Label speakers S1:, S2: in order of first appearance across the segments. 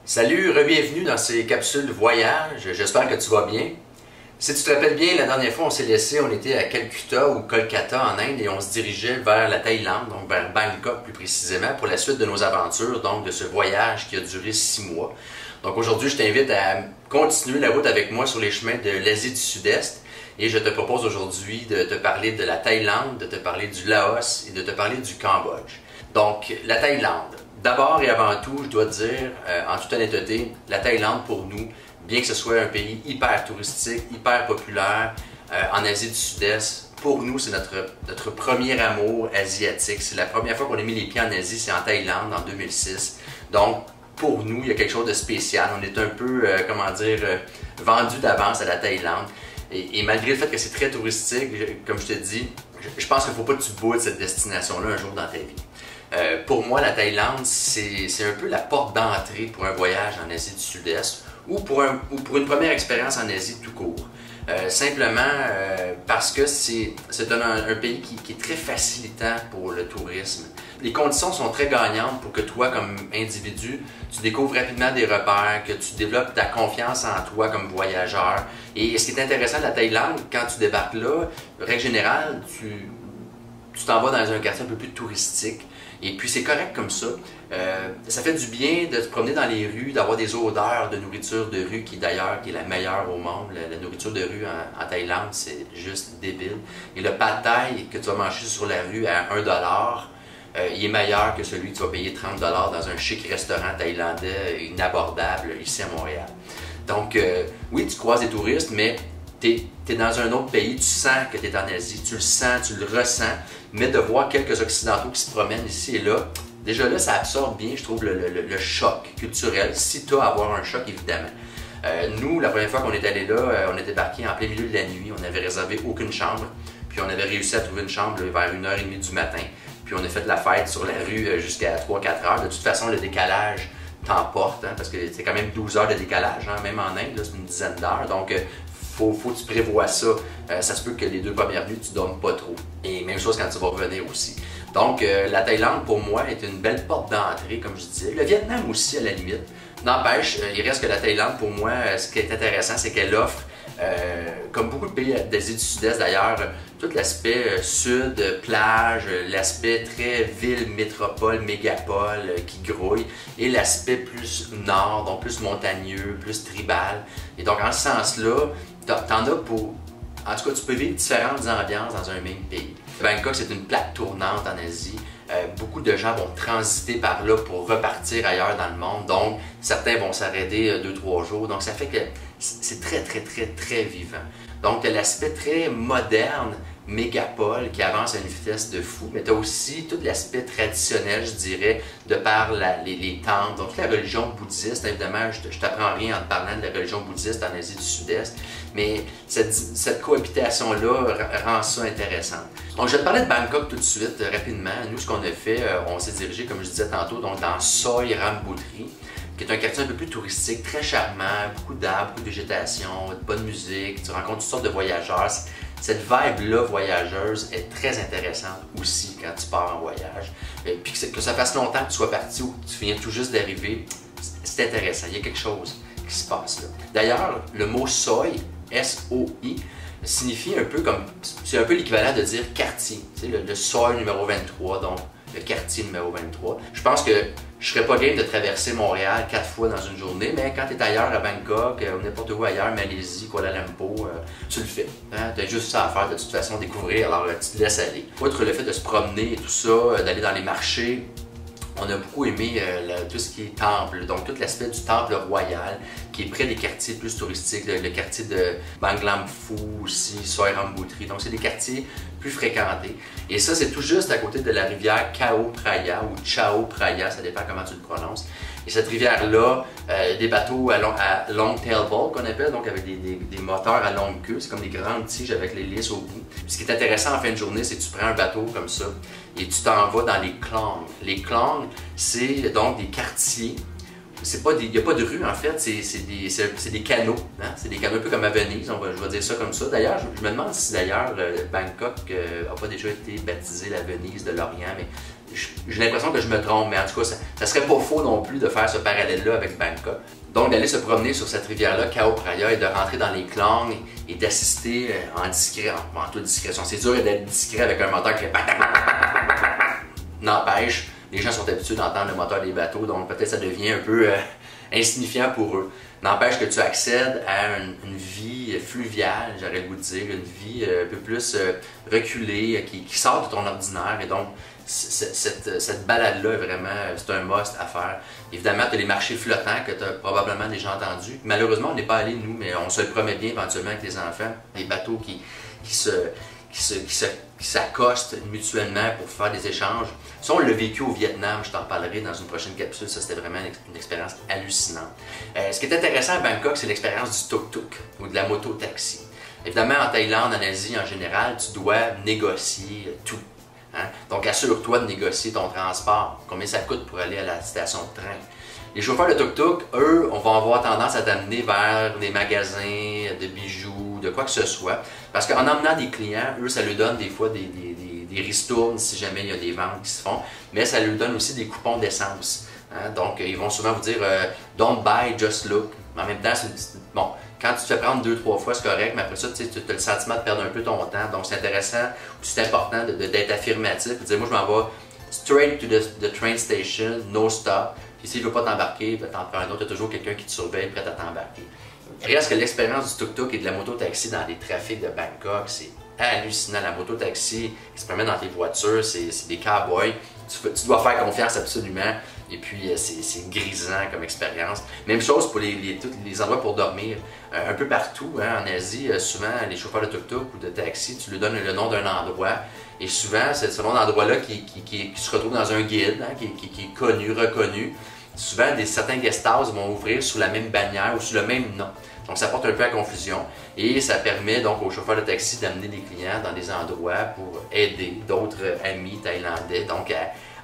S1: Salut, re-bienvenue dans ces capsules voyage. J'espère que tu vas bien. Si tu te rappelles bien, la dernière fois, on était à Calcutta ou Kolkata en Inde et on se dirigeait vers la Thaïlande, donc vers Bangkok plus précisément, pour la suite de nos aventures, donc de ce voyage qui a duré 6 mois. Donc aujourd'hui, je t'invite à continuer la route avec moi sur les chemins de l'Asie du Sud-Est et je te propose aujourd'hui de te parler de la Thaïlande, de te parler du Laos et de te parler du Cambodge. Donc, la Thaïlande. D'abord et avant tout, je dois te dire, en toute honnêteté, la Thaïlande pour nous, bien que ce soit un pays hyper touristique, hyper populaire, en Asie du Sud-Est, pour nous, c'est notre premier amour asiatique. C'est la première fois qu'on a mis les pieds en Asie, c'est en Thaïlande, en 2006. Donc, pour nous, il y a quelque chose de spécial. On est un peu, vendu d'avance à la Thaïlande. Et malgré le fait que c'est très touristique, comme je te dis, je pense qu'il ne faut pas que tu boudes cette destination-là un jour dans ta vie. Pour moi, la Thaïlande, c'est un peu la porte d'entrée pour un voyage en Asie du Sud-Est ou pour une première expérience en Asie tout court. Simplement parce que c'est un pays qui est très facilitant pour le tourisme. Les conditions sont très gagnantes pour que toi, comme individu, tu découvres rapidement des repères, que tu développes ta confiance en toi comme voyageur. Et ce qui est intéressant de la Thaïlande, quand tu débarques là, règle générale, tu t'en vas dans un quartier un peu plus touristique. Et puis c'est correct comme ça. Ça fait du bien de te promener dans les rues, d'avoir des odeurs de nourriture de rue qui d'ailleurs est la meilleure au monde. La nourriture de rue en Thaïlande, c'est juste débile. Et le pad thai que tu vas manger sur la rue à 1$, il est meilleur que celui que tu vas payer 30$ dans un chic restaurant thaïlandais inabordable ici à Montréal. Donc oui, tu croises des touristes, mais tu es dans un autre pays, tu sens que tu es en Asie, tu le sens, tu le ressens, mais de voir quelques Occidentaux qui se promènent ici et là, déjà là, ça absorbe bien, je trouve, le choc culturel, si tu as à avoir un choc, évidemment. Nous, la première fois qu'on est allé là, on est débarqué en plein milieu de la nuit, on n'avait réservé aucune chambre, puis on avait réussi à trouver une chambre vers 1h30 du matin, puis on a fait la fête sur la rue jusqu'à 3-4 heures. De toute façon, le décalage t'emporte, hein, parce que c'est quand même 12 heures de décalage, hein, même en Inde, c'est une dizaine d'heures, donc faut que tu prévois ça. Ça se peut que les 2 premières nuits, tu ne dormes pas trop. Et même chose quand tu vas revenir aussi. Donc, la Thaïlande, pour moi, est une belle porte d'entrée, comme je disais. Le Vietnam aussi, à la limite. N'empêche, il reste que la Thaïlande, pour moi, ce qui est intéressant, c'est qu'elle offre, comme beaucoup de pays d'Asie du Sud-Est d'ailleurs, tout l'aspect sud, plage, l'aspect très ville, métropole, mégapole qui grouille, et l'aspect plus nord, donc plus montagneux, plus tribal. Et donc, en ce sens-là, t'en as pour... En tout cas, tu peux vivre différentes ambiances dans un même pays. Bangkok, c'est une plaque tournante en Asie. Beaucoup de gens vont transiter par là pour repartir ailleurs dans le monde. Donc, certains vont s'arrêter 2-3 jours. Donc, ça fait que c'est très vivant. Donc, tu as l'aspect très moderne, mégapole, qui avance à une vitesse de fou. Mais tu as aussi tout l'aspect traditionnel, je dirais, de par les temples. Donc, la religion bouddhiste, évidemment, je t'apprends rien en te parlant de la religion bouddhiste en Asie du Sud-Est. Mais cette cohabitation-là rend ça intéressant. Donc, je vais te parler de Bangkok tout de suite, rapidement. Nous, ce qu'on a fait, on s'est dirigé, comme je disais tantôt, donc dans Soi Rambutri, qui est un quartier un peu plus touristique, très charmant, beaucoup d'arbres, beaucoup de végétation, de bonne musique, tu rencontres toutes sortes de voyageurs. Cette vibe-là voyageuse est très intéressante aussi quand tu pars en voyage. Et puis que ça fasse longtemps que tu sois parti ou que tu viens tout juste d'arriver, c'est intéressant, il y a quelque chose qui se passe là. D'ailleurs, le mot Soi, S-O-I, signifie un peu comme, c'est un peu l'équivalent de dire quartier, tu sais, le Soi numéro 23, donc le quartier numéro 23. Je pense que je serais pas game de traverser Montréal 4 fois dans une journée, mais quand tu es ailleurs à Bangkok, ou n'importe où ailleurs, Malaisie, Kuala Lumpur, tu le fais. Hein? Tu as juste ça à faire de toute façon, découvrir, alors tu te laisses aller. Outre le fait de se promener et tout ça, d'aller dans les marchés, on a beaucoup aimé tout ce qui est temple, donc tout l'aspect du temple royal qui est près des quartiers plus touristiques, le quartier de Banglam Phu aussi, Soi Rambutri, donc c'est des quartiers plus fréquentés. Et ça, c'est tout juste à côté de la rivière Chao Phraya ou Chao Phraya, ça dépend comment tu le prononces. Et cette rivière-là, des bateaux à long tailboat qu'on appelle, donc avec des moteurs à longue queue, c'est comme des grandes tiges avec les au bout. Puis ce qui est intéressant en fin de journée, c'est que tu prends un bateau comme ça et tu t'en vas dans les klongs. Les klongs, c'est donc des quartiers. Il n'y a pas de rue en fait, c'est des canaux. Hein? C'est des canaux un peu comme à Venise, je vais dire ça comme ça. D'ailleurs, je me demande si d'ailleurs Bangkok n'a pas déjà été baptisé la Venise de l'Orient, mais j'ai l'impression que je me trompe, mais en tout cas, ça serait pas faux non plus de faire ce parallèle-là avec Bangkok. Donc, d'aller se promener sur cette rivière-là, Chao Phraya, et de rentrer dans les Klong et d'assister en discret, en toute discrétion. C'est dur d'être discret avec un moteur qui fait... N'empêche, les gens sont habitués d'entendre le moteur des bateaux, donc peut-être ça devient un peu insignifiant pour eux. N'empêche que tu accèdes à une vie fluviale, j'aurais le goût de dire, une vie un peu plus reculée, qui sort de ton ordinaire. Et donc, cette balade-là, vraiment, c'est un must à faire. Évidemment, tu as les marchés flottants que tu as probablement déjà entendus. Malheureusement, on n'est pas allé, nous, mais on se le promet bien éventuellement avec les enfants. Des bateaux qui s'accostent mutuellement pour faire des échanges. Ça, on l'a vécu au Vietnam, je t'en parlerai dans une prochaine capsule. Ça, c'était vraiment une expérience hallucinante. Ce qui est intéressant à Bangkok, c'est l'expérience du tuk-tuk ou de la moto-taxi. Évidemment, en Thaïlande, en Asie en général, tu dois négocier tout. Hein? Donc, assure-toi de négocier ton transport. Combien ça coûte pour aller à la station de train. Les chauffeurs de tuk-tuk, eux, on va avoir tendance à t'amener vers des magasins de bijoux, de quoi que ce soit. Parce qu'en emmenant des clients, eux, ça leur donne des fois des ristournes si jamais il y a des ventes qui se font. Mais ça leur donne aussi des coupons d'essence. Hein? Donc, ils vont souvent vous dire « Don't buy, just look ». En même temps, bon, quand tu te fais prendre 2-3 fois, c'est correct, mais après ça, tu as le sentiment de perdre un peu ton temps. Donc, c'est intéressant, c'est important d'être affirmatif. De dire, moi, je m'en vais straight to the train station, no stop. Puis s'il ne veut pas t'embarquer, ben, t'en prends un autre, il y a toujours quelqu'un qui te surveille prêt à t'embarquer. Reste que l'expérience du tuk-tuk et de la moto-taxi dans les trafics de Bangkok, c'est hallucinant. La moto-taxi qui se promène dans tes voitures, c'est des cowboys. Tu dois faire confiance absolument. Et puis, c'est grisant comme expérience. Même chose pour tous les endroits pour dormir. Un peu partout, hein, en Asie, souvent, les chauffeurs de tuk-tuk ou de taxi, tu lui donnes le nom d'un endroit. Et souvent, c'est ce nom d'endroit-là qui se retrouve dans un guide, hein, qui est connu, reconnu. Souvent, certains guest houses vont ouvrir sous la même bannière ou sous le même nom. Donc, ça porte un peu à confusion. Et ça permet donc aux chauffeurs de taxi d'amener des clients dans des endroits pour aider d'autres amis thaïlandais donc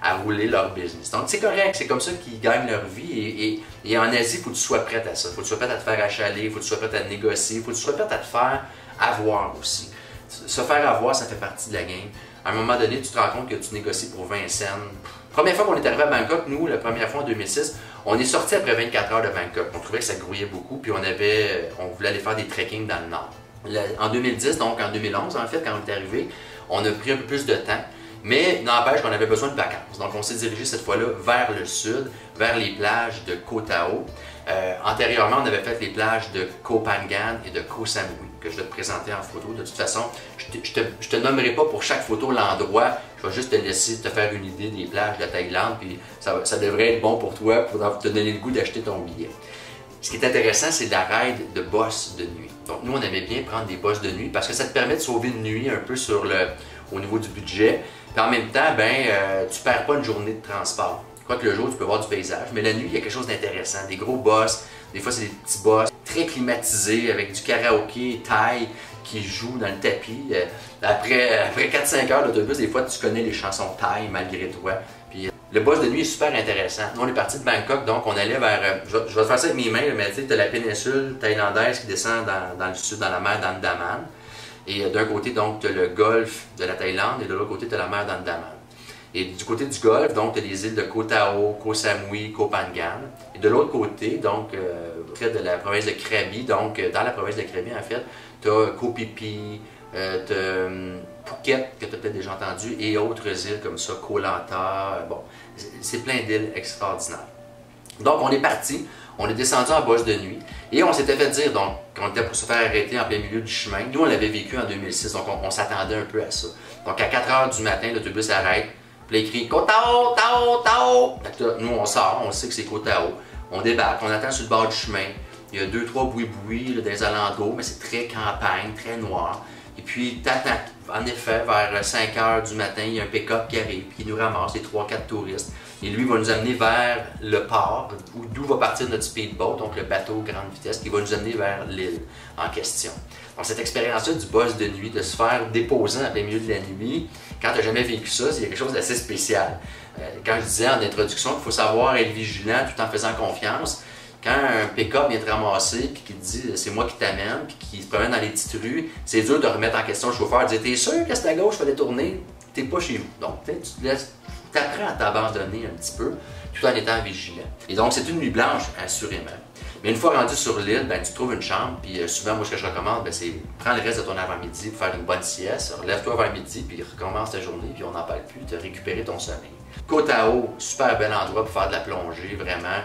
S1: à rouler leur business. Donc, c'est correct, c'est comme ça qu'ils gagnent leur vie. Et en Asie, il faut que tu sois prêt à ça. Il faut que tu sois prêt à te faire achaler, il faut que tu sois prêt à négocier, il faut que tu sois prêt à te faire avoir aussi. Se faire avoir, ça fait partie de la game. À un moment donné, tu te rends compte que tu négocies pour 20 cents. Première fois qu'on est arrivé à Bangkok, nous, la première fois en 2006, on est sorti après 24 heures de Bangkok. On trouvait que ça grouillait beaucoup, puis on voulait aller faire des trekking dans le nord. En 2010, donc en 2011, en fait, quand on est arrivé, on a pris un peu plus de temps, mais n'empêche qu'on avait besoin de vacances. Donc on s'est dirigé cette fois-là vers le sud, vers les plages de Koh Tao. Antérieurement, on avait fait les plages de Koh Phangan et de Koh Samui, que je vais te présenter en photo. De toute façon, je te nommerai pas pour chaque photo l'endroit, je vais juste te laisser te faire une idée des plages de la Thaïlande, puis ça devrait être bon pour toi, pour te donner le goût d'acheter ton billet. Ce qui est intéressant, c'est la ride de boss de nuit. Donc nous, on aimait bien prendre des bosses de nuit parce que ça te permet de sauver une nuit un peu au niveau du budget. Puis en même temps, tu perds pas une journée de transport. Quoique le jour, tu peux voir du paysage, mais la nuit, il y a quelque chose d'intéressant. Des gros boss, des fois, c'est des petits boss très climatisés avec du karaoké thaï qui joue dans le tapis. Après 4-5 heures d'autobus, des fois, tu connais les chansons thaï malgré toi. Puis, le boss de nuit est super intéressant. Nous, on est parti de Bangkok, donc on allait vers... je vais te faire ça avec mes mains, mais tu sais, tu as la péninsule thaïlandaise qui descend dans le sud, dans la mer d'Andaman. Et d'un côté, donc, tu as le golfe de la Thaïlande et de l'autre côté, tu as la mer d'Andaman. Et du côté du golfe, donc, tu as les îles de Koh Tao, Koh Samui, Koh Phangan. Et de l'autre côté, donc, près de la province de Krabi, donc, dans la province de Krabi, en fait, tu as Koh Phi Phi, tu as Phuket, que tu as peut-être déjà entendu, et autres îles comme ça, Koh Lanta. Bon, c'est plein d'îles extraordinaires. Donc, on est parti, on est descendu en bosse de nuit, et on s'était fait dire, donc, qu'on était pour se faire arrêter en plein milieu du chemin. Nous, on l'avait vécu en 2006, donc on s'attendait un peu à ça. Donc, à 4 heures du matin, l'autobus arrête. Puis là, il crie Koh Tao, Tao, Tao. Nous, on sort, on sait que c'est Koh Tao. On débarque, on attend sur le bord du chemin. Il y a 2-3 boui-boui dans les alentours, mais c'est très campagne, très noir. Et puis, t'attends. En effet, vers 5 heures du matin, il y a un pick-up qui arrive, puis il nous ramasse, les 3-4 touristes. Et lui, il va nous amener vers le port, d'où va partir notre speedboat, donc le bateau grande vitesse, qui va nous amener vers l'île en question. Donc, cette expérience-là du boss de nuit, de se faire déposer en plein milieu de la nuit, quand tu n'as jamais vécu ça, il y a quelque chose d'assez spécial. Quand je disais en introduction qu'il faut savoir être vigilant tout en faisant confiance, quand un pick-up vient te ramasser et qu'il te dit c'est moi qui t'amène, puis qu'il se promène dans les petites rues, c'est dur de remettre en question le chauffeur, de dire t'es sûr que c'est à gauche, il fallait tourner, t'es pas chez vous. Donc tu te laisses tu apprends à t'abandonner un petit peu tout en étant vigilant. Et donc, c'est une nuit blanche, assurément. Mais une fois rendu sur l'île, ben, tu trouves une chambre, puis souvent, moi, ce que je recommande, ben, c'est prends le reste de ton avant-midi pour faire une bonne sieste, relève-toi avant midi, puis recommence ta journée, puis on n'en parle plus, tu as récupéré ton sommeil. Côte-à-Haut, super bel endroit pour faire de la plongée, vraiment.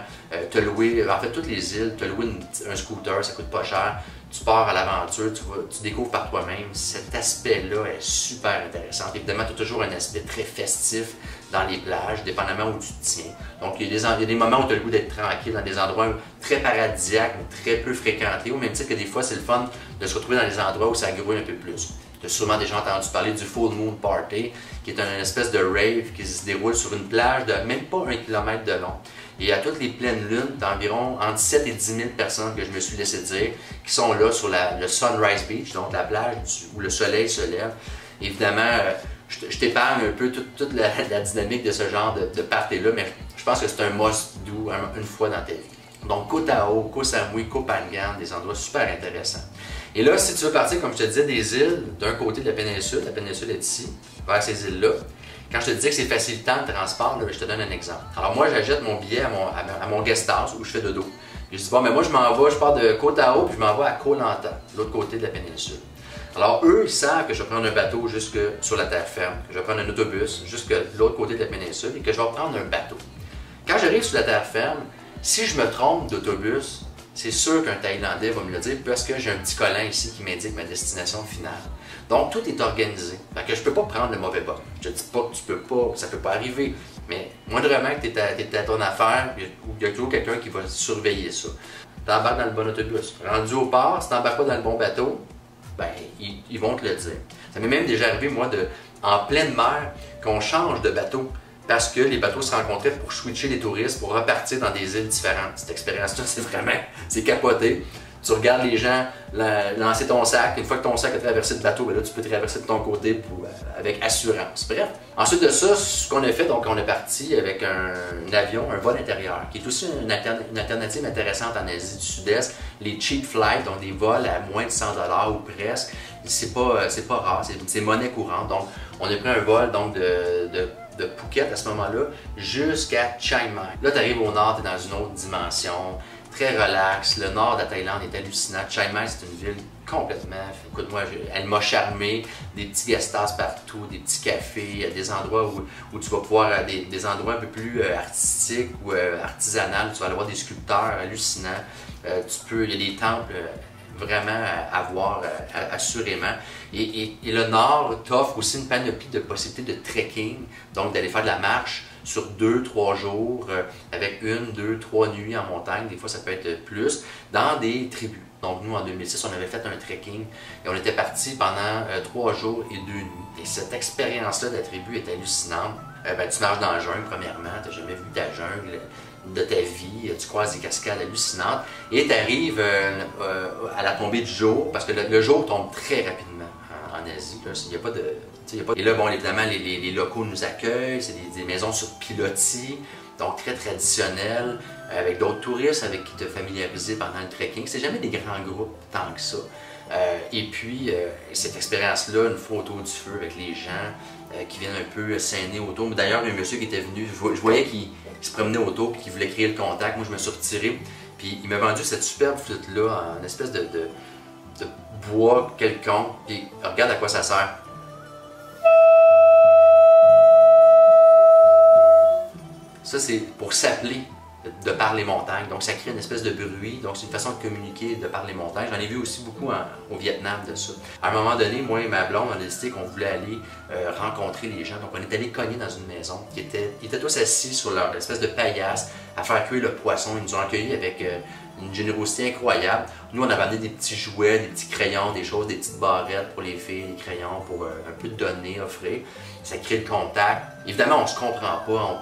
S1: Te louer, en fait, toutes les îles, te louer un scooter, ça coûte pas cher. Tu pars à l'aventure, tu découvres par toi-même. Cet aspect-là est super intéressant. Évidemment, tu as toujours un aspect très festif dans les plages, dépendamment où tu te tiens. Donc, il y a des moments où tu as le goût d'être tranquille, dans des endroits très paradisiaques, mais très peu fréquentés, au même titre que des fois, c'est le fun de se retrouver dans des endroits où ça grouille un peu plus. Tu as sûrement déjà entendu parler du Full Moon Party, qui est une espèce de rave qui se déroule sur une plage de même pas 1 kilomètre de long. Et à toutes les pleines lunes, d'environ entre 7 et 10 000 personnes que je me suis laissé dire, qui sont là sur le Sunrise Beach, donc la plage où le soleil se lève. Évidemment, je t'épargne un peu toute la dynamique de ce genre de party-là, mais je pense que c'est un must-do une fois dans ta vie. Donc, Côte-à-Haut, Koh Samui, Koh Phangan, des endroits super intéressants. Et là, si tu veux partir, comme je te disais, des îles, d'un côté de la péninsule est ici, vers ces îles-là. Quand je te disais que c'est facilitant le transport, là, je te donne un exemple. Alors moi, j'achète mon billet à mon guest house où je fais dodo. Je dis, bon, mais moi, je pars de Côte-à-Haut, puis je m'en vais à Koh Lanta, l'autre côté de la péninsule. Alors eux, ils savent que je vais prendre un bateau jusque sur la terre ferme, que je vais prendre un autobus jusque l'autre côté de la péninsule et que je vais prendre un bateau. Quand j'arrive sur la terre ferme, si je me trompe d'autobus, c'est sûr qu'un Thaïlandais va me le dire parce que j'ai un petit collant ici qui m'indique ma destination finale. Donc, tout est organisé. Fait que je ne peux pas prendre le mauvais bord. Je ne dis pas que tu peux pas, que ça ne peut pas arriver, mais moindrement que tu es à ton affaire, il y a toujours quelqu'un qui va surveiller ça. Tu embarques dans le bon autobus. Rendu au port, si tu n'embarques pas dans le bon bateau, ben, ils vont te le dire. Ça m'est même déjà arrivé, moi, en pleine mer, qu'on change de bateau. Parce que les bateaux se rencontraient pour switcher les touristes, pour repartir dans des îles différentes. Cette expérience-là, c'est capoté. Tu regardes les gens lancer ton sac. Une fois que ton sac a traversé le bateau, ben là, tu peux traverser de ton côté avec assurance. Bref. Ensuite de ça, ce qu'on a fait, donc on est parti avec un avion, un vol intérieur, qui est aussi une alternative intéressante en Asie du Sud-Est. Les cheap flights, donc des vols à moins de 100 $ ou presque. C'est pas rare, c'est monnaie courante. Donc, on a pris un vol donc, de Phuket à ce moment-là jusqu'à Chiang Mai. Là, tu arrives au nord, tu es dans une autre dimension, très relax. Le nord de la Thaïlande est hallucinant. Chiang Mai, c'est une ville complètement... Écoute-moi, elle m'a charmé. Des petits guest houses partout, des petits cafés, des endroits où tu vas pouvoir... Des endroits un peu plus artistiques ou artisanaux. Tu vas aller voir des sculpteurs hallucinants. Il y a des temples... vraiment à voir assurément. Et le Nord t'offre aussi une panoplie de possibilités de trekking, donc d'aller faire de la marche sur 2-3 jours, avec 1, 2, 3 nuits en montagne, des fois ça peut être plus, dans des tribus. Donc nous, en 2006, on avait fait un trekking et on était parti pendant 3 jours et 2 nuits. Et cette expérience-là de la tribu est hallucinante. Tu marches dans la jungle, premièrement, tu n'as jamais vu ta jungle de ta vie, tu croises des cascades hallucinantes et tu arrives à la tombée du jour, parce que le jour tombe très rapidement en Asie. Il n'y a pas de... Et là, bon, évidemment, les locaux nous accueillent, c'est des maisons sur pilotis, donc très traditionnelles, avec d'autres touristes avec qui te familiariser pendant le trekking. C'est jamais des grands groupes tant que ça. Et puis, cette expérience-là, une fois autour du feu avec les gens qui viennent un peu s'aîner autour. D'ailleurs, il y a un monsieur qui était venu, je voyais qu'il se promenait autour et qu'il voulait créer le contact. Moi, je me suis retiré. Puis, il m'a vendu cette superbe flûte-là, en espèce de bois quelconque. Puis, regarde à quoi ça sert. Ça, c'est pour s'appeler de par les montagnes. Donc, ça crée une espèce de bruit. Donc, c'est une façon de communiquer de par les montagnes. J'en ai vu aussi beaucoup au Vietnam de ça. À un moment donné, moi et ma blonde, on a décidé qu'on voulait aller rencontrer les gens. Donc, on est allé cogner dans une maison. Ils étaient tous assis sur leur espèce de paillasse à faire cuire le poisson. Ils nous ont accueillis avec une générosité incroyable. Nous, on avait amené des petits jouets, des petits crayons, des choses, des petites barrettes pour les filles, des crayons pour un peu de données, offrir. Ça crée le contact. Évidemment, on ne se comprend pas.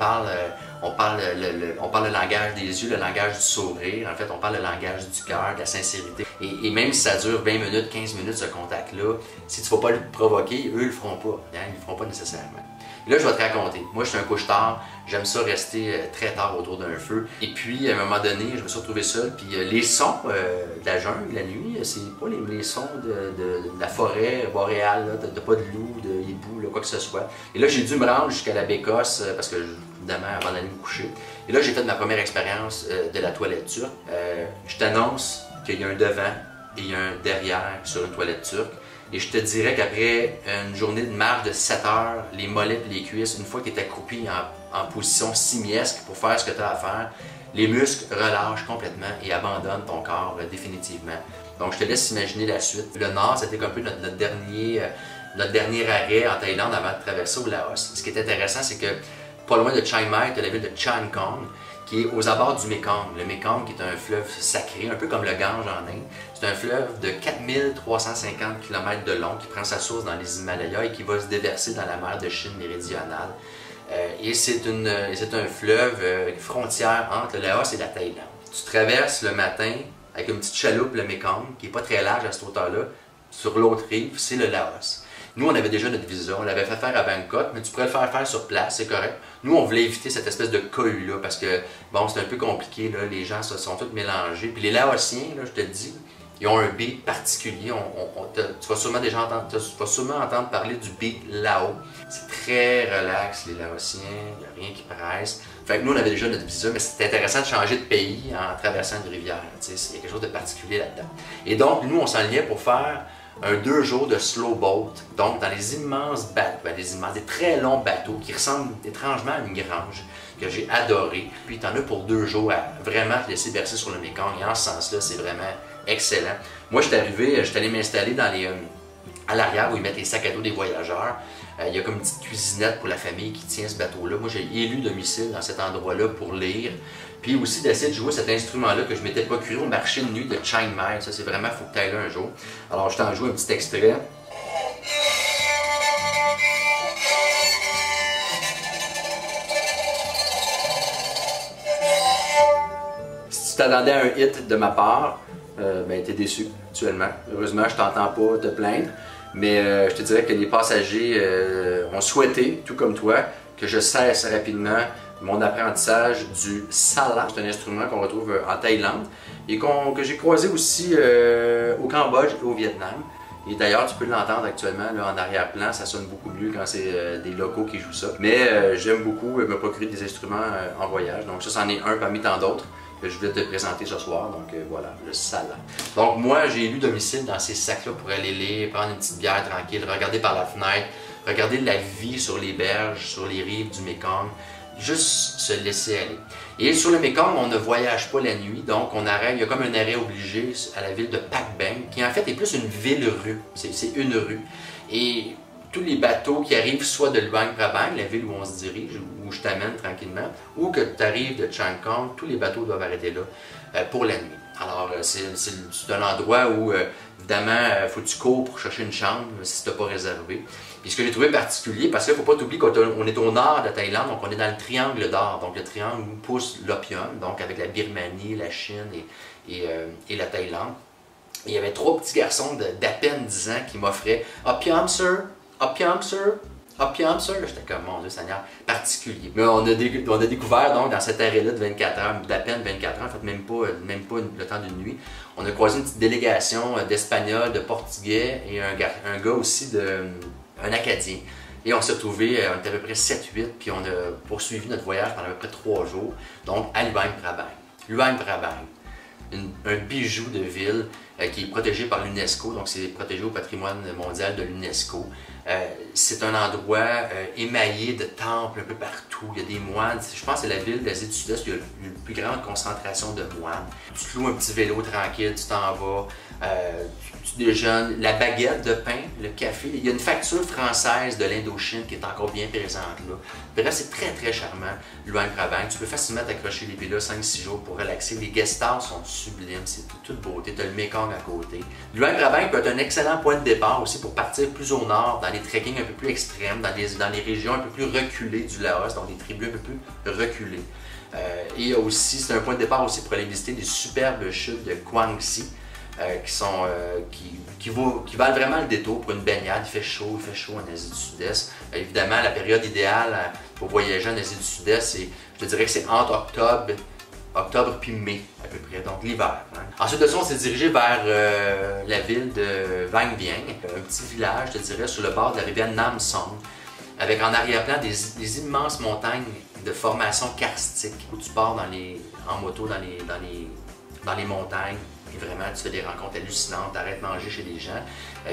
S1: On parle le langage des yeux, le langage du sourire. En fait, on parle le langage du cœur, de la sincérité. Et même si ça dure 20 minutes, 15 minutes, ce contact-là, si tu ne vas pas le provoquer, eux, ils le feront pas. Hein? Ils le feront pas nécessairement. Et là, je vais te raconter. Moi, je suis un couche-tard. J'aime ça rester très tard autour d'un feu. Et puis, à un moment donné, je me suis retrouvé seul. Puis les sons de la jungle, la nuit, c'est pas les sons de la forêt boréale. Il n'y a pas de loup, il bouts, là, quoi que ce soit. Et là, j'ai dû me rendre jusqu'à la Bécosse, parce que, évidemment, avant d'aller me coucher. Et là, j'ai fait ma première expérience de la toilette turque. Je t'annonce qu'il y a un devant et il y a un derrière sur une toilette turque. Et je te dirais qu'après une journée de marche de 7 heures, les mollets et les cuisses, une fois que tu es accroupi en position simiesque pour faire ce que tu as à faire, les muscles relâchent complètement et abandonnent ton corps définitivement. Donc, je te laisse imaginer la suite. Le nord, c'était un peu notre dernier arrêt en Thaïlande avant de traverser au Laos. Ce qui est intéressant, c'est que pas loin de Chiang Mai, tu as la ville de Chiang Khong, qui est aux abords du Mekong. Le Mekong qui est un fleuve sacré, un peu comme le Gange en Inde. C'est un fleuve de 4350 km de long qui prend sa source dans les Himalayas et qui va se déverser dans la mer de Chine méridionale. Et c'est un fleuve frontière entre le Laos et la Thaïlande. Tu traverses le matin avec une petite chaloupe, le Mekong, qui n'est pas très large à cette hauteur-là. Sur l'autre rive, c'est le Laos. Nous, on avait déjà notre visa, on l'avait fait faire à Bangkok, mais tu pourrais le faire sur place, c'est correct. Nous, on voulait éviter cette espèce de cohue-là, parce que, bon, c'est un peu compliqué, là, les gens se sont tous mélangés. Puis les Laotiens, là, je te le dis, ils ont un beat particulier. Tu vas sûrement entendre parler du beat Lao. C'est très relax, les Laotiens, il n'y a rien qui presse. Fait que nous, on avait déjà notre visa, mais c'était intéressant de changer de pays en traversant une rivière. Il y a quelque chose de particulier là-dedans. Et donc, nous, on s'enlignait pour faire un 2 jours de slow boat, donc dans les immenses bateaux, des très longs bateaux qui ressemblent étrangement à une grange, que j'ai adoré. Puis tu en as pour 2 jours à vraiment te laisser bercer sur le Mekong, et en ce sens-là, c'est vraiment excellent. Moi, je suis allé m'installer à l'arrière où ils mettent les sacs à dos des voyageurs. Il y a comme une petite cuisinette pour la famille qui tient ce bateau-là. Moi, j'ai élu domicile dans cet endroit-là pour lire. Puis aussi d'essayer de jouer cet instrument-là que je m'étais procuré au marché de nuit de Chiang Mai. Ça, c'est vraiment, il faut que tu ailles là un jour. Alors, je t'en joue un petit extrait. Si tu t'attendais à un hit de ma part, ben, t'es déçu actuellement. Heureusement, je t'entends pas te plaindre. Mais je te dirais que les passagers ont souhaité, tout comme toi, que je cesse rapidement mon apprentissage du sala. C'est un instrument qu'on retrouve en Thaïlande et que j'ai croisé aussi au Cambodge et au Vietnam. Et d'ailleurs, tu peux l'entendre actuellement là, en arrière-plan, ça sonne beaucoup mieux quand c'est des locaux qui jouent ça. Mais j'aime beaucoup me procurer des instruments en voyage, donc ça, c'en est un parmi tant d'autres que je voulais te présenter ce soir, donc voilà, le sala. Donc moi, j'ai élu domicile dans ces sacs-là pour aller lire, prendre une petite bière tranquille, regarder par la fenêtre, regarder la vie sur les berges, sur les rives du Mekong, juste se laisser aller. Et sur le Mekong, on ne voyage pas la nuit, donc on arrête, il y a comme un arrêt obligé à la ville de Pak Beng, qui en fait est plus une ville-rue, c'est une rue. Et tous les bateaux qui arrivent soit de Luang Prabang, la ville où on se dirige, où je t'amène tranquillement, ou que tu arrives de Chiang Khong, tous les bateaux doivent arrêter là pour la nuit. Alors, c'est un endroit où, évidemment, il faut que tu cours pour chercher une chambre si tu n'as pas réservé. Puis ce que j'ai trouvé particulier, parce qu'il ne faut pas t'oublier qu'on est au nord de la Thaïlande, donc on est dans le triangle d'or, donc le triangle où pousse l'opium, donc avec la Birmanie, la Chine et la Thaïlande. Et il y avait 3 petits garçons d'à peine 10 ans qui m'offraient « Opium, sir? Opium, sir? Opium, sir? » J'étais comme, mon Dieu Seigneur, particulier. Mais on a découvert donc dans cet arrêt-là de 24 heures, d'à peine 24 heures, en fait même pas le temps d'une nuit, on a croisé une petite délégation d'Espagnols, de Portugais et un gars aussi un Acadien. Et on s'est retrouvés, on était à peu près 7-8, puis on a poursuivi notre voyage pendant à peu près 3 jours, donc à Luang Prabang. Luang Prabang, un bijou de ville qui est protégé par l'UNESCO, donc c'est protégé au patrimoine mondial de l'UNESCO. C'est un endroit émaillé de temples un peu partout, il y a des moines, je pense que c'est la ville d'Asie du Sud-Est où il y a une plus grande concentration de moines. Tu te loues un petit vélo tranquille, tu t'en vas, tu déjeunes, la baguette de pain, le café, il y a une facture française de l'Indochine qui est encore bien présente là. Bref, c'est très très charmant, Luang Prabang. Tu peux facilement t'accrocher les pieds là 5-6 jours pour relaxer. Les guest houses sont sublimes, c'est toute beauté, tu as le Mekong à côté. Luang Prabang peut être un excellent point de départ aussi pour partir plus au nord, dans les trekking un peu plus extrêmes, dans les régions un peu plus reculées du Laos, donc des tribus un peu plus reculées. Et aussi, c'est un point de départ aussi pour aller visiter des superbes chutes de Quang Si, qui valent vraiment le détour pour une baignade. Il fait chaud en Asie du Sud-Est. Évidemment, la période idéale pour voyager en Asie du Sud-Est, je te dirais que c'est entre octobre octobre puis mai à peu près, donc l'hiver. Hein. Ensuite de ça, on s'est dirigé vers la ville de Vang Vieng, un petit village, je te dirais, sur le bord de la rivière Nam Son, avec en arrière-plan des immenses montagnes de formation karstique où tu pars en moto dans les montagnes. Et vraiment, tu fais des rencontres hallucinantes, tu arrêtes de manger chez des gens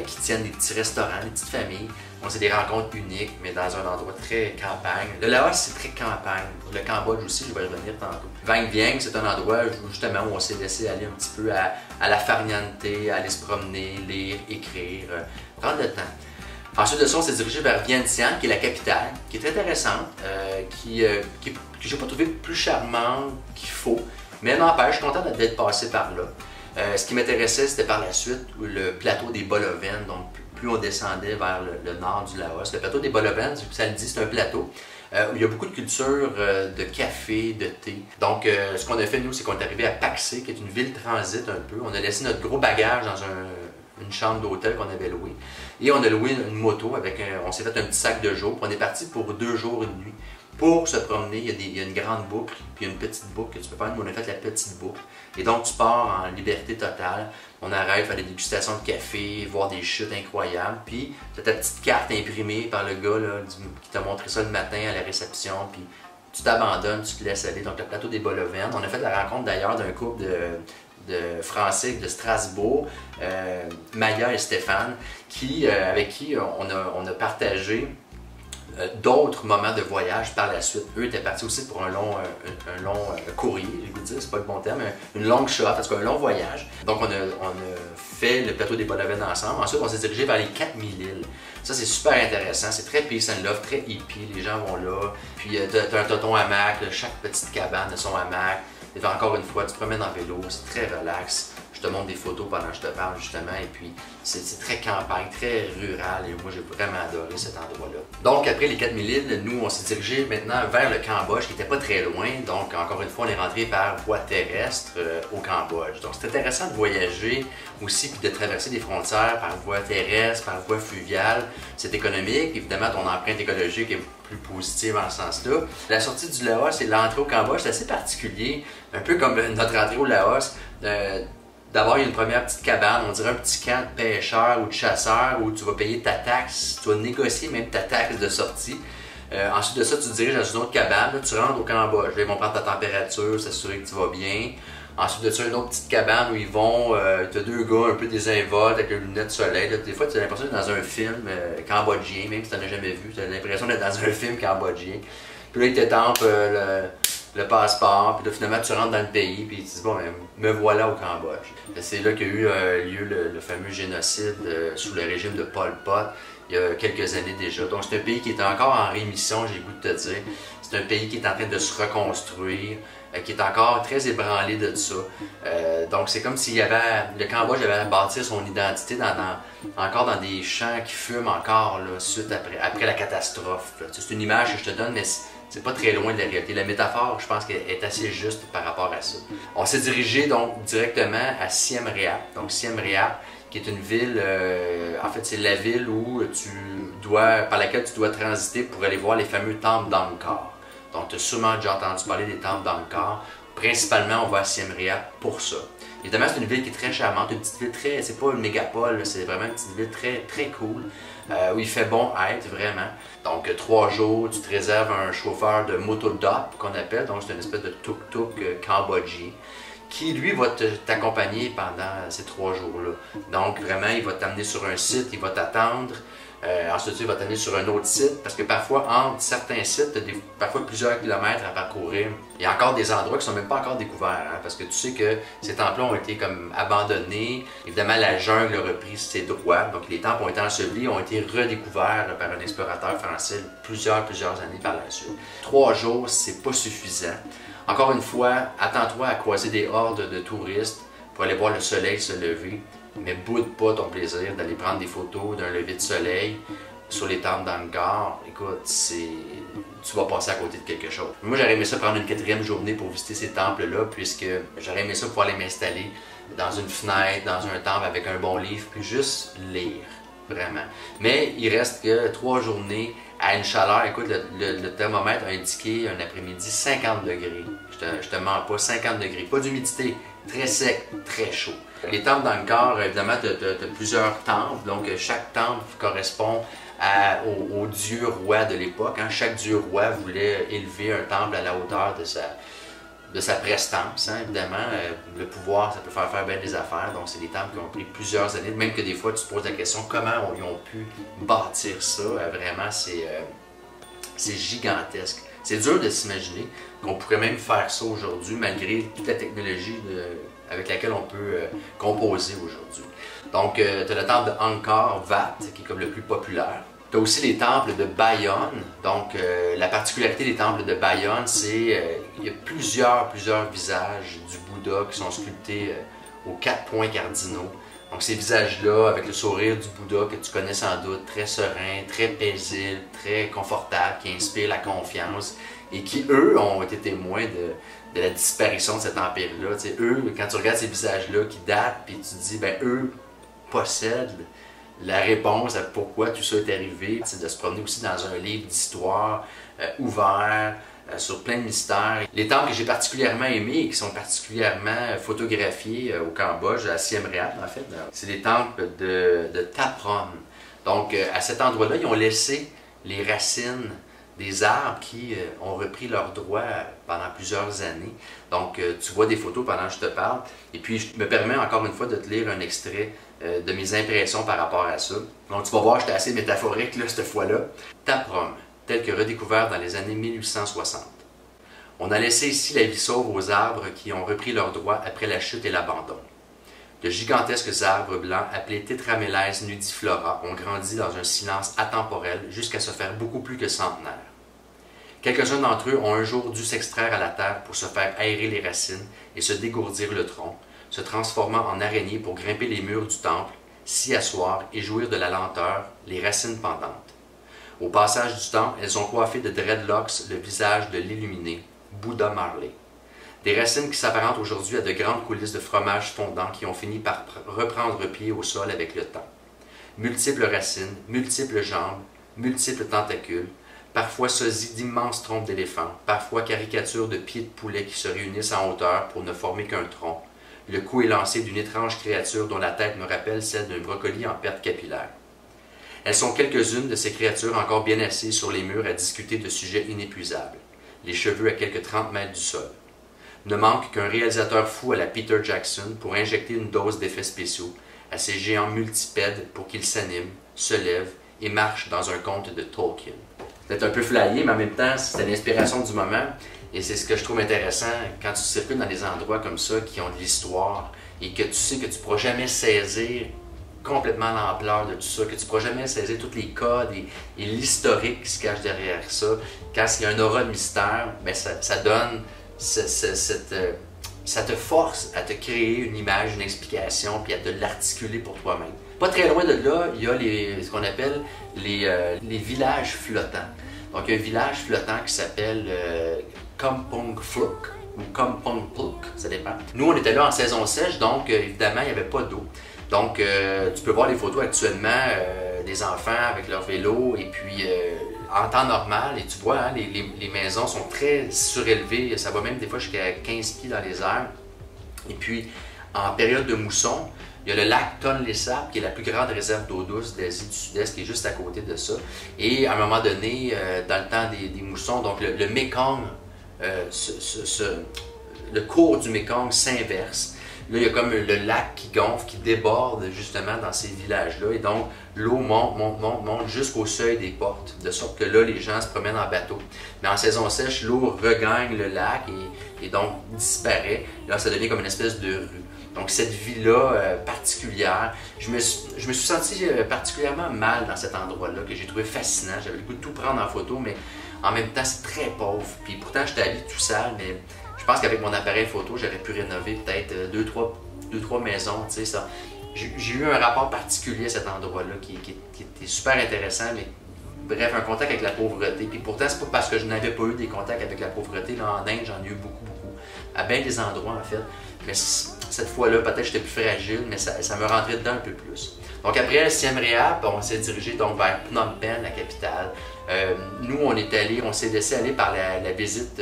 S1: qui tiennent des petits restaurants, des petites familles. Bon, c'est des rencontres uniques, mais dans un endroit très campagne. Le Laos, c'est très campagne. Le Cambodge aussi, je vais y revenir tantôt. Vang Vieng, c'est un endroit justement où on s'est laissé aller un petit peu à la farniente, aller se promener, lire, écrire, prendre le temps. Ensuite de ça, on s'est dirigé vers Vientiane, qui est la capitale, qui est très intéressante, que je n'ai pas trouvé plus charmante qu'il faut. Mais n'empêche, je suis content d'être passé par là. Ce qui m'intéressait, c'était par la suite le plateau des Boloven, donc plus on descendait vers le nord du Laos. Le plateau des Boloven, ça le dit, c'est un plateau où il y a beaucoup de cultures de café, de thé. Donc, ce qu'on a fait, nous, c'est qu'on est arrivé à Paksé, qui est une ville transit un peu. On a laissé notre gros bagage dans une chambre d'hôtel qu'on avait louée. Et on a loué une moto, on s'est fait un petit sac de jour. On est parti pour 2 jours, 1 nuit. Pour se promener, il y a une grande boucle, puis une petite boucle que tu peux faire. Nous, on a fait la petite boucle. Et donc, tu pars en liberté totale. On arrête, faire des dégustations de café, voir des chutes incroyables. Puis, tu as ta petite carte imprimée par le gars là, qui t'a montré ça le matin à la réception. Puis, tu t'abandonnes, tu te laisses aller. Donc, le plateau des Boloven. On a fait la rencontre d'ailleurs d'un couple de Français de Strasbourg, Maya et Stéphane, avec qui on a partagé d'autres moments de voyage par la suite. Eux étaient partis aussi pour un long courrier, je vous dire, c'est pas le bon terme, une longue shot, parce qu'un long voyage. Donc on a fait le plateau des Boloven ensemble. Ensuite, on s'est dirigé vers les 4000 îles. Ça, c'est super intéressant, c'est très peace and love, très hippie, les gens vont là. Puis t'as ton hamac, chaque petite cabane a son hamac. Et encore une fois, tu te promènes en vélo, c'est très relax. Je te montre des photos pendant que je te parle justement, et puis c'est très campagne, très rural, et moi j'ai vraiment adoré cet endroit-là. Donc après les 4000 îles, nous on s'est dirigé maintenant vers le Cambodge, qui n'était pas très loin, donc encore une fois on est rentré par voie terrestre au Cambodge. Donc c'est intéressant de voyager aussi, puis de traverser des frontières par voie terrestre, par voie fluviale. C'est économique, évidemment ton empreinte écologique est plus positive en ce sens-là. La sortie du Laos et l'entrée au Cambodge, c'est assez particulier, un peu comme notre entrée au Laos. D'abord, il y a une première petite cabane, on dirait un petit camp de pêcheurs ou de chasseurs où tu vas payer ta taxe, tu vas négocier même ta taxe de sortie. Ensuite de ça, tu te diriges dans une autre cabane, là, tu rentres au Cambodge, là, ils vont prendre ta température, s'assurer que tu vas bien. Ensuite de ça, une autre petite cabane où ils vont, tu as 2 gars un peu désinvoltes avec leurs lunettes de soleil. Là. Des fois, tu as l'impression d'être dans un film cambodgien, même si tu n'en as jamais vu, tu as l'impression d'être dans un film cambodgien. Puis là, ils t'étampent le passeport, puis là, finalement, tu rentres dans le pays, puis tu te dis, bon, ben, me voilà au Cambodge. C'est là qu'il y a eu lieu le fameux génocide sous le régime de Pol Pot, il y a quelques années déjà. Donc, c'est un pays qui est encore en rémission, j'ai le goût de te dire. C'est un pays qui est en train de se reconstruire, qui est encore très ébranlé de ça. Donc, c'est comme s'il y avait, le Cambodge avait bâti son identité encore dans des champs qui fument encore, là, suite après la catastrophe. C'est une image que je te donne, mais c'est pas très loin de la réalité. La métaphore, je pense qu'elle est assez juste par rapport à ça. On s'est dirigé donc directement à Siem Reap. Donc Siem Reap, qui est une ville, en fait c'est la ville où par laquelle tu dois transiter pour aller voir les fameux temples d'Angkor. Donc tu as sûrement déjà entendu parler des temples d'Angkor. Principalement, on va à Siem Reap pour ça. Évidemment, c'est une ville qui est très charmante, une petite ville c'est pas une mégapole, c'est vraiment une petite ville très, très cool, où il fait bon être, vraiment. Donc, 3 jours, tu te réserves un chauffeur de motodop, qu'on appelle, donc c'est une espèce de tuk-tuk cambodgien, qui, lui, va t'accompagner pendant ces 3 jours-là. Donc, vraiment, il va t'amener sur un site, il va t'attendre. Ensuite, il va t'amener sur un autre site, parce que parfois, entre certains sites, tu as parfois plusieurs kilomètres à parcourir. Il y a encore des endroits qui ne sont même pas encore découverts, hein, parce que tu sais que ces temples-là ont été comme abandonnés. Évidemment, la jungle a repris ses droits, donc les temples ont été ensevelis, ont été redécouverts là, par un explorateur français plusieurs années par la suite. 3 jours, c'est pas suffisant. Encore une fois, attends-toi à croiser des hordes de touristes pour aller voir le soleil se lever. Mais boude pas ton plaisir d'aller prendre des photos d'un lever de soleil sur les temples d'Angkor. Écoute, tu vas passer à côté de quelque chose. Moi, j'aurais aimé ça prendre une 4e journée pour visiter ces temples-là, puisque j'aurais aimé ça pouvoir aller m'installer dans une fenêtre, dans un temple avec un bon livre, puis juste lire, vraiment. Mais il reste que 3 journées à une chaleur, écoute, le thermomètre a indiqué un après-midi 50 degrés. Je te mens pas, 50 degrés. Pas d'humidité, très sec, très chaud. Les temples d'Angkor, évidemment, tu as plusieurs temples. Donc, chaque temple correspond au dieu roi de l'époque. Hein. Chaque dieu roi voulait élever un temple à la hauteur de sa prestance, hein, évidemment. Le pouvoir, ça peut faire bien des affaires. Donc, c'est des temples qui ont pris plusieurs années. Même que des fois, tu te poses la question, comment ils ont pu bâtir ça? Vraiment, c'est gigantesque. C'est dur de s'imaginer qu'on pourrait même faire ça aujourd'hui, malgré toute la technologie avec laquelle on peut composer aujourd'hui. Donc, tu as le temple de Angkor Wat, qui est comme le plus populaire. Tu as aussi les temples de Bayonne. Donc, la particularité des temples de Bayonne, c'est qu'il y a plusieurs visages du Bouddha qui sont sculptés aux 4 points cardinaux. Donc, ces visages-là, avec le sourire du Bouddha que tu connais sans doute, très serein, très paisible, très confortable, qui inspire la confiance et qui, eux, ont été témoins de la disparition de cet empire-là. Tu sais, eux, quand tu regardes ces visages-là qui datent, puis tu te dis, ben eux possèdent la réponse à pourquoi tout ça est arrivé. C'est de se promener aussi dans un livre d'histoire ouvert, sur plein de mystères. Les temples que j'ai particulièrement aimés et qui sont particulièrement photographiés au Cambodge, à Siem Reap en fait, c'est les temples de Taprom. Donc à cet endroit-là, ils ont laissé les racines des arbres qui ont repris leurs droits pendant plusieurs années. Donc tu vois des photos pendant que je te parle. Et puis je me permets encore une fois de te lire un extrait de mes impressions par rapport à ça. Donc tu vas voir, j'étais assez métaphorique là, cette fois-là. Taprom, tel que redécouvert dans les années 1860. On a laissé ici la vie sauve aux arbres qui ont repris leurs droits après la chute et l'abandon. De gigantesques arbres blancs appelés Tetrameles nudiflora ont grandi dans un silence atemporel jusqu'à se faire beaucoup plus que centenaires. Quelques-uns d'entre eux ont un jour dû s'extraire à la terre pour se faire aérer les racines et se dégourdir le tronc, se transformant en araignées pour grimper les murs du temple, s'y asseoir et jouir de la lenteur, les racines pendantes. Au passage du temps, elles ont coiffé de dreadlocks le visage de l'illuminé, Bouddha Marley. Des racines qui s'apparentent aujourd'hui à de grandes coulisses de fromage fondant qui ont fini par reprendre pied au sol avec le temps. Multiples racines, multiples jambes, multiples tentacules, parfois sosies d'immenses trompes d'éléphants, parfois caricatures de pieds de poulet qui se réunissent en hauteur pour ne former qu'un tronc. Le cou élancé d'une étrange créature dont la tête me rappelle celle d'un brocoli en perte capillaire. Elles sont quelques-unes de ces créatures encore bien assises sur les murs à discuter de sujets inépuisables, les cheveux à quelques 30 mètres du sol. Ne manque qu'un réalisateur fou à la Peter Jackson pour injecter une dose d'effets spéciaux à ces géants multipèdes pour qu'ils s'animent, se lèvent et marchent dans un conte de Tolkien. C'est un peu flyé, mais en même temps, c'est l'inspiration du moment. Et c'est ce que je trouve intéressant quand tu circules dans des endroits comme ça qui ont de l'histoire et que tu sais que tu ne pourras jamais saisir complètement l'ampleur de tout ça, que tu ne pourras jamais saisir tous les codes et l'historique qui se cache derrière ça. Quand il y a un aura de mystère, bien, ça donne ça te force à te créer une image, une explication, puis à te l'articuler pour toi-même. Pas très loin de là, il y a ce qu'on appelle les villages flottants. Donc, il y a un village flottant qui s'appelle Kampong Phuc ou Kampong Phuc, ça dépend. Nous, on était là en saison sèche, donc évidemment, il n'y avait pas d'eau. Donc, tu peux voir les photos actuellement des enfants avec leur vélo et puis en temps normal, et tu vois, hein, les maisons sont très surélevées, ça va même des fois jusqu'à 15 pieds dans les airs. Et puis, en période de mousson, il y a le lac Tonle Sap, qui est la plus grande réserve d'eau douce d'Asie du Sud-Est, qui est juste à côté de ça. Et à un moment donné, dans le temps des moussons, donc le Mekong, le cours du Mekong s'inverse. Là, il y a comme le lac qui gonfle, qui déborde justement dans ces villages-là. Et donc, l'eau monte jusqu'au seuil des portes, de sorte que là, les gens se promènent en bateau. Mais en saison sèche, l'eau regagne le lac et donc disparaît. Là, ça devient comme une espèce de rue. Donc, cette vie-là particulière, je me suis senti particulièrement mal dans cet endroit-là, que j'ai trouvé fascinant. J'avais le goût de tout prendre en photo, mais en même temps, c'est très pauvre. Puis pourtant, j'étais habillé tout sale, mais je pense qu'avec mon appareil photo, j'aurais pu rénover peut-être deux, trois maisons, tu sais, ça. J'ai eu un rapport particulier à cet endroit-là qui était super intéressant, mais bref, un contact avec la pauvreté. Puis pourtant, c'est pas parce que je n'avais pas eu des contacts avec la pauvreté. Là, en Inde, j'en ai eu beaucoup. à bien des endroits en fait. Mais cette fois-là, peut-être j'étais plus fragile, mais ça me rentrait dedans un peu plus. Donc après Siem Reap, on s'est dirigé donc vers Phnom Penh, la capitale. Nous, on s'est laissé aller par la visite.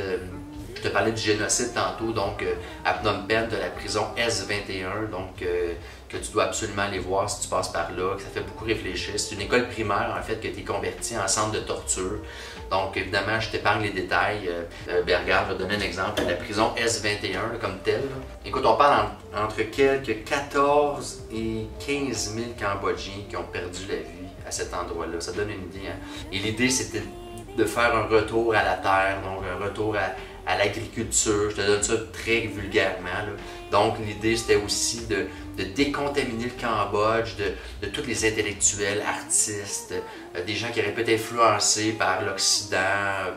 S1: Je te parlais du génocide tantôt, donc à Phnom Penh, de la prison S21, donc que tu dois absolument aller voir si tu passes par là, que ça fait beaucoup réfléchir. C'est une école primaire, en fait, qui a été convertie en centre de torture. Donc, évidemment, je t'épargne les détails. Regarde, je vais te donner un exemple. La prison S21, comme telle. Écoute, on parle entre quelques 14 et 15 000 Cambodgiens qui ont perdu la vie à cet endroit-là. Ça donne une idée. Hein? Et l'idée, c'était de faire un retour à la terre, donc un retour à l'agriculture. Je te donne ça très vulgairement, là. Donc, l'idée, c'était aussi de décontaminer le Cambodge de tous les intellectuels, artistes, des gens qui auraient pu être influencés par l'Occident.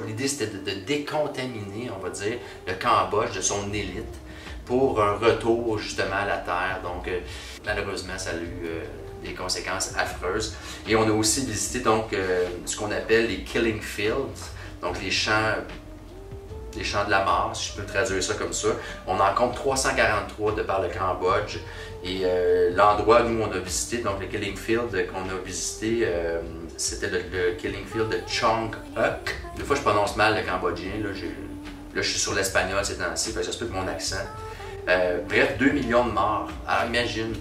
S1: L'idée, c'était de décontaminer, on va dire, le Cambodge de son élite pour un retour, justement, à la terre. Donc, malheureusement, ça a eu des conséquences affreuses. Et on a aussi visité, donc, ce qu'on appelle les Killing Fields, donc les champs de la mort, si je peux traduire ça comme ça. On en compte 343 de par le Cambodge. Et l'endroit, nous, on a visité, donc le Killing Field qu'on a visité, c'était le Killing Field de Chong Huk. Des fois, je prononce mal le cambodgien. Là, je suis sur l'espagnol ces temps-ci, ça se peut que mon accent. Bref, 2 millions de morts. Alors, imagine.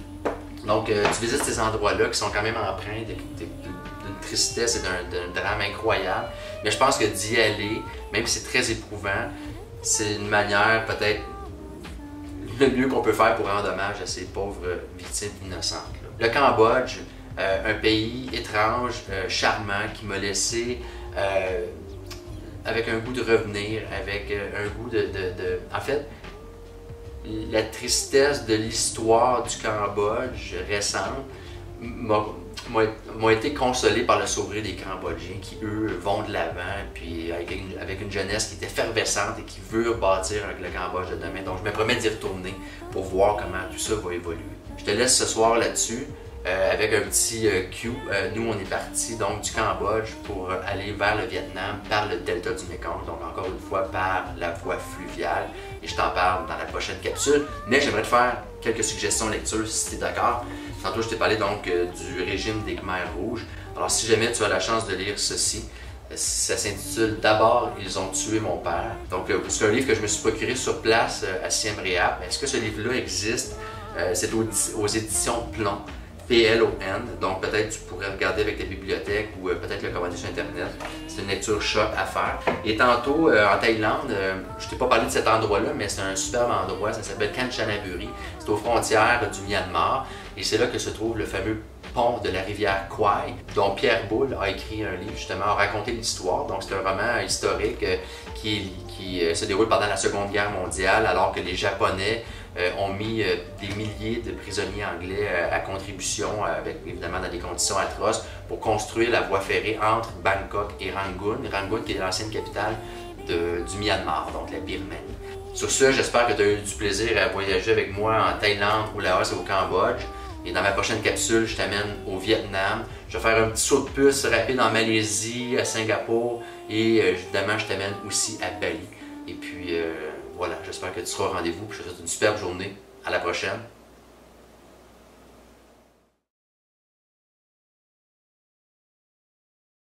S1: Donc, tu visites ces endroits-là qui sont quand même empreints d'une tristesse et d'un drame incroyable. Mais je pense que d'y aller, même si c'est très éprouvant, c'est une manière peut-être le mieux qu'on peut faire pour rendre hommage à ces pauvres victimes innocentes. Là. Le Cambodge, un pays étrange, charmant, qui m'a laissé avec un goût de revenir, avec un goût En fait, la tristesse de l'histoire du Cambodge récente m'ont été consolés par le sourire des Cambodgiens qui, eux, vont de l'avant, puis avec une jeunesse qui est effervescente et qui veut bâtir le Cambodge de demain. Donc, je me promets d'y retourner pour voir comment tout ça va évoluer. Je te laisse ce soir là-dessus. Avec un petit cue, nous on est parti donc du Cambodge pour aller vers le Vietnam par le delta du Mekong, donc encore une fois par la voie fluviale, et je t'en parle dans la prochaine capsule, mais j'aimerais te faire quelques suggestions de lecture si tu es d'accord. Tantôt je t'ai parlé donc du régime des Khmers rouges, alors si jamais tu as la chance de lire ceci, ça s'intitule « D'abord, ils ont tué mon père ». Donc c'est un livre que je me suis procuré sur place à Siem Reap. Est-ce que ce livre-là existe? C'est aux éditions Plomb. PLON, donc peut-être tu pourrais regarder avec ta bibliothèque ou peut-être le commander sur Internet. C'est une lecture choc à faire. Et tantôt, en Thaïlande, je t'ai pas parlé de cet endroit-là, mais c'est un superbe endroit, ça s'appelle Kanchanaburi. C'est aux frontières du Myanmar et c'est là que se trouve le fameux pont de la rivière Kwai, dont Pierre Boulle a écrit un livre justement à raconter l'histoire. Donc c'est un roman historique qui se déroule pendant la Seconde Guerre mondiale alors que les Japonais ont mis des milliers de prisonniers anglais à contribution, évidemment dans des conditions atroces, pour construire la voie ferrée entre Bangkok et Rangoon. Rangoon qui est l'ancienne capitale du Myanmar, donc la Birmanie. Sur ce, j'espère que tu as eu du plaisir à voyager avec moi en Thaïlande, au Laos et au Cambodge. Et dans ma prochaine capsule, je t'amène au Vietnam. Je vais faire un petit saut de puce rapide en Malaisie, à Singapour et évidemment, je t'amène aussi à Bali. Et puis voilà, j'espère que tu seras au rendez-vous. Je te souhaite une superbe journée. À la prochaine.